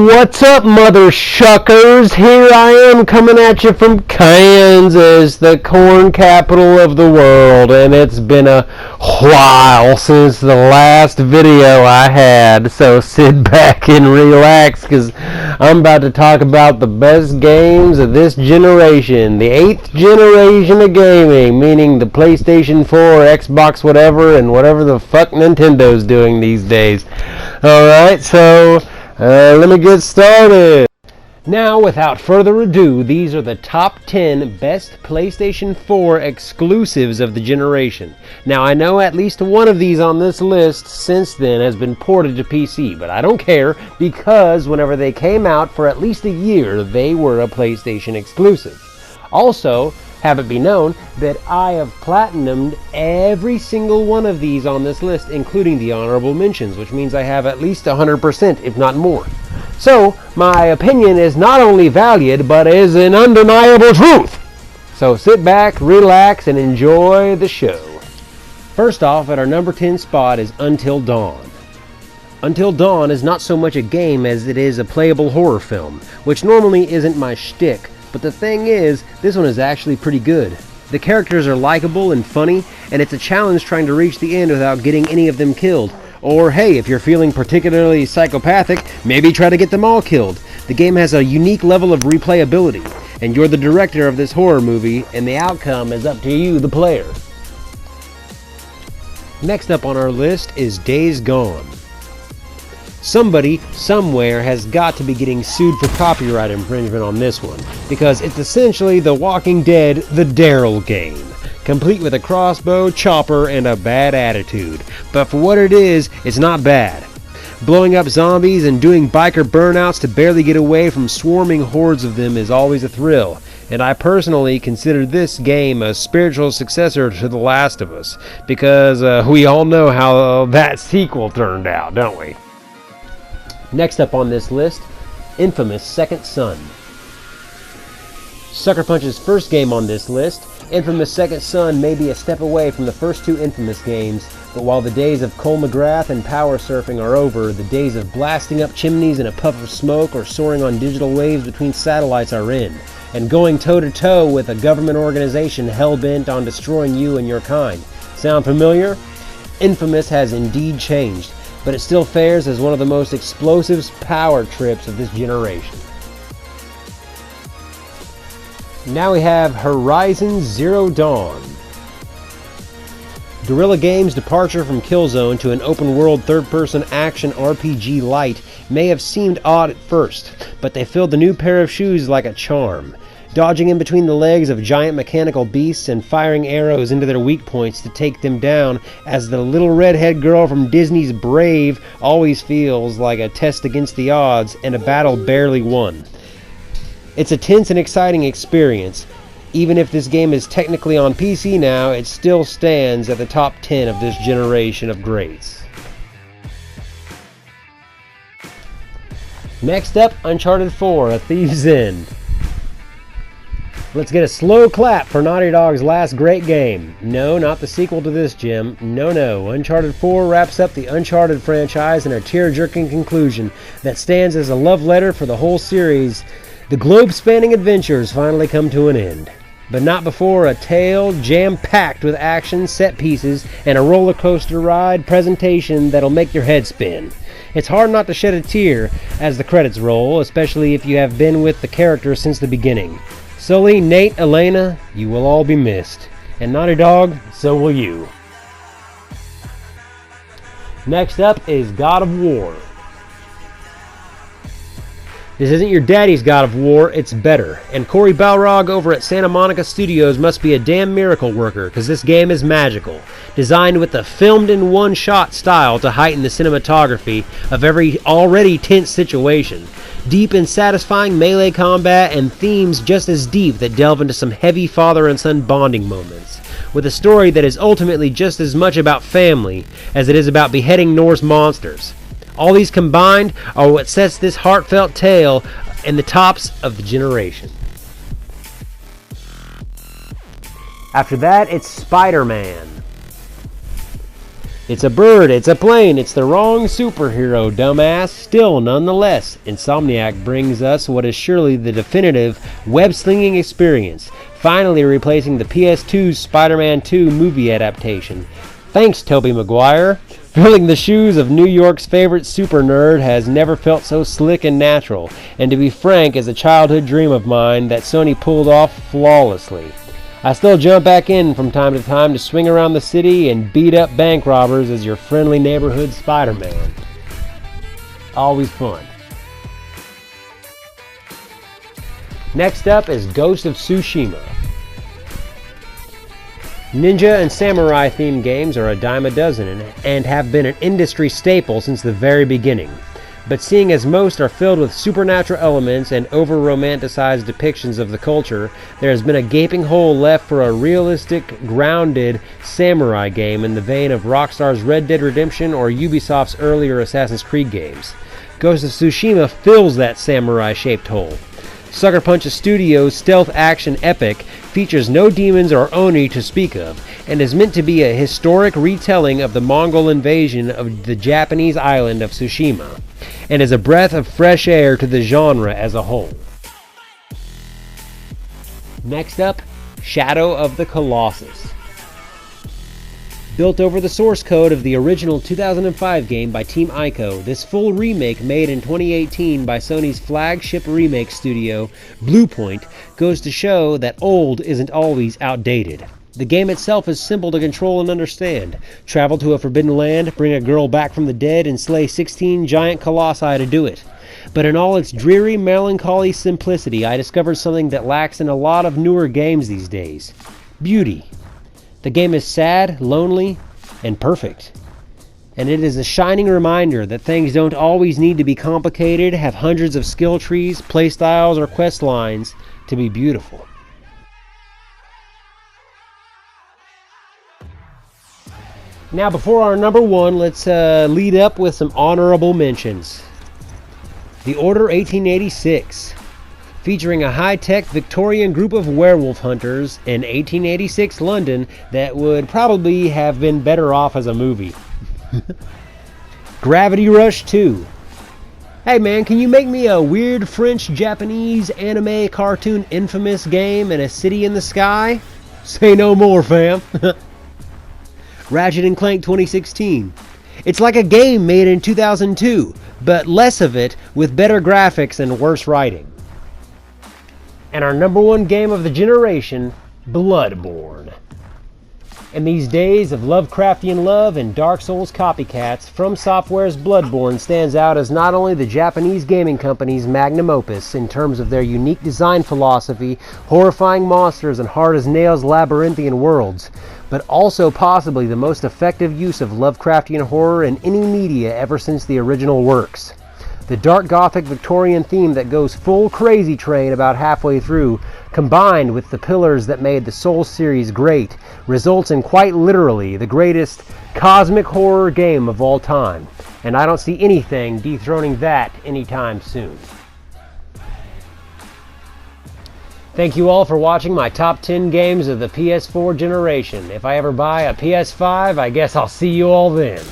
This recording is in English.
What's up, mother shuckers? Here I am coming at you from Kansas, the corn capital of the world, and it's been a while since the last video I had, so sit back and relax, because I'm about to talk about the best games of this generation, the 8th generation of gaming, meaning the PlayStation 4, Xbox, whatever, and whatever the fuck Nintendo's doing these days. Alright, so let me get started. Now, without further ado, these are the top 10 best PlayStation 4 exclusives of the generation. Now, I know at least one of these on this list since then has been ported to PC, but I don't care because whenever they came out for at least a year, they were a PlayStation exclusive. Also, have it be known that I have platinumed every single one of these on this list, including the honorable mentions, which means I have at least 100%, if not more. So, my opinion is not only valid, but is an undeniable truth. So sit back, relax, and enjoy the show. First off, at our number 10 spot is Until Dawn. Until Dawn is not so much a game as it is a playable horror film, which normally isn't my shtick. But the thing is, this one is actually pretty good. The characters are likable and funny, and it's a challenge trying to reach the end without getting any of them killed. Or hey, if you're feeling particularly psychopathic, maybe try to get them all killed. The game has a unique level of replayability, and you're the director of this horror movie, and the outcome is up to you, the player. Next up on our list is Days Gone. Somebody, somewhere, has got to be getting sued for copyright infringement on this one, because it's essentially The Walking Dead, the Daryl game, complete with a crossbow, chopper, and a bad attitude. But for what it is, it's not bad. Blowing up zombies and doing biker burnouts to barely get away from swarming hordes of them is always a thrill, and I personally consider this game a spiritual successor to The Last of Us, because we all know how that sequel turned out, don't we? Next up on this list, Infamous Second Son. Sucker Punch's first game on this list, Infamous Second Son may be a step away from the first two Infamous games, but while the days of Cole McGrath and power surfing are over, the days of blasting up chimneys in a puff of smoke or soaring on digital waves between satellites are in, and going toe-to-toe with a government organization hell-bent on destroying you and your kind. Sound familiar? Infamous has indeed changed, but it still fares as one of the most explosive power trips of this generation. Now we have Horizon Zero Dawn. Guerrilla Games' departure from Killzone to an open-world third-person action RPG light may have seemed odd at first, but they filled the new pair of shoes like a charm, dodging in between the legs of giant mechanical beasts and firing arrows into their weak points to take them down, as the little redhead girl from Disney's Brave always feels like a test against the odds and a battle barely won. It's a tense and exciting experience. Even if this game is technically on PC now, it still stands at the top 10 of this generation of greats. Next up, Uncharted 4, A Thieves End. Let's get a slow clap for Naughty Dog's last great game. No, not the sequel to this, Jim. No. Uncharted 4 wraps up the Uncharted franchise in a tear-jerking conclusion that stands as a love letter for the whole series. The globe-spanning adventures finally come to an end. But not before a tale jam-packed with action, set pieces, and a roller coaster ride presentation that'll make your head spin. It's hard not to shed a tear as the credits roll, especially if you have been with the characters since the beginning. Sully, Nate, Elena, you will all be missed. And Naughty Dog, so will you. Next up is God of War. This isn't your daddy's God of War, it's better. And Cory Balrog over at Santa Monica Studios must be a damn miracle worker, because this game is magical. Designed with the filmed-in-one-shot style to heighten the cinematography of every already tense situation. Deep and satisfying melee combat and themes just as deep that delve into some heavy father and son bonding moments. With a story that is ultimately just as much about family as it is about beheading Norse monsters. All these combined are what sets this heartfelt tale in the tops of the generation. After that, it's SpiderMan. It's a bird, it's a plane, it's the wrong superhero, dumbass. Still, nonetheless, Insomniac brings us what is surely the definitive web-slinging experience, finally replacing the PS2's Spider-Man 2 movie adaptation. Thanks, Tobey Maguire. Filling the shoes of New York's favorite super nerd has never felt so slick and natural, and to be frank, is a childhood dream of mine that Sony pulled off flawlessly. I still jump back in from time to time to swing around the city and beat up bank robbers as your friendly neighborhood Spider-Man. Always fun. Next up is Ghost of Tsushima. Ninja and samurai themed games are a dime a dozen and have been an industry staple since the very beginning. But seeing as most are filled with supernatural elements and over-romanticized depictions of the culture, there has been a gaping hole left for a realistic, grounded samurai game in the vein of Rockstar's Red Dead Redemption or Ubisoft's earlier Assassin's Creed games. Ghost of Tsushima fills that samurai-shaped hole. Sucker Punch Studios' stealth action epic features no demons or Oni to speak of, and is meant to be a historic retelling of the Mongol invasion of the Japanese island of Tsushima, and is a breath of fresh air to the genre as a whole. Next up, Shadow of the Colossus. Built over the source code of the original 2005 game by Team Ico, this full remake made in 2018 by Sony's flagship remake studio, Bluepoint, goes to show that old isn't always outdated. The game itself is simple to control and understand. Travel to a forbidden land, bring a girl back from the dead, and slay 16 giant colossi to do it. But in all its dreary, melancholy simplicity, I discovered something that lacks in a lot of newer games these days. Beauty. The game is sad, lonely, and perfect. And it is a shining reminder that things don't always need to be complicated, have hundreds of skill trees, playstyles, or quest lines to be beautiful. Now, before our number one, let's lead up with some honorable mentions. The Order 1886. Featuring a high-tech Victorian group of werewolf hunters in 1886 London that would probably have been better off as a movie. Gravity Rush 2. Hey man, can you make me a weird French-Japanese anime cartoon Infamous game in a city in the sky? Say no more, fam. Ratchet & Clank 2016. It's like a game made in 2002, but less of it with better graphics and worse writing. And our number one game of the generation, Bloodborne. In these days of Lovecraftian love and Dark Souls copycats, From Software's Bloodborne stands out as not only the Japanese gaming company's magnum opus in terms of their unique design philosophy, horrifying monsters, and hard-as-nails labyrinthian worlds, but also possibly the most effective use of Lovecraftian horror in any media ever since the original works. The dark gothic Victorian theme that goes full crazy train about halfway through, combined with the pillars that made the Souls series great, results in quite literally the greatest cosmic horror game of all time. And I don't see anything dethroning that anytime soon. Thank you all for watching my top 10 games of the PS4 generation. If I ever buy a PS5, I guess I'll see you all then.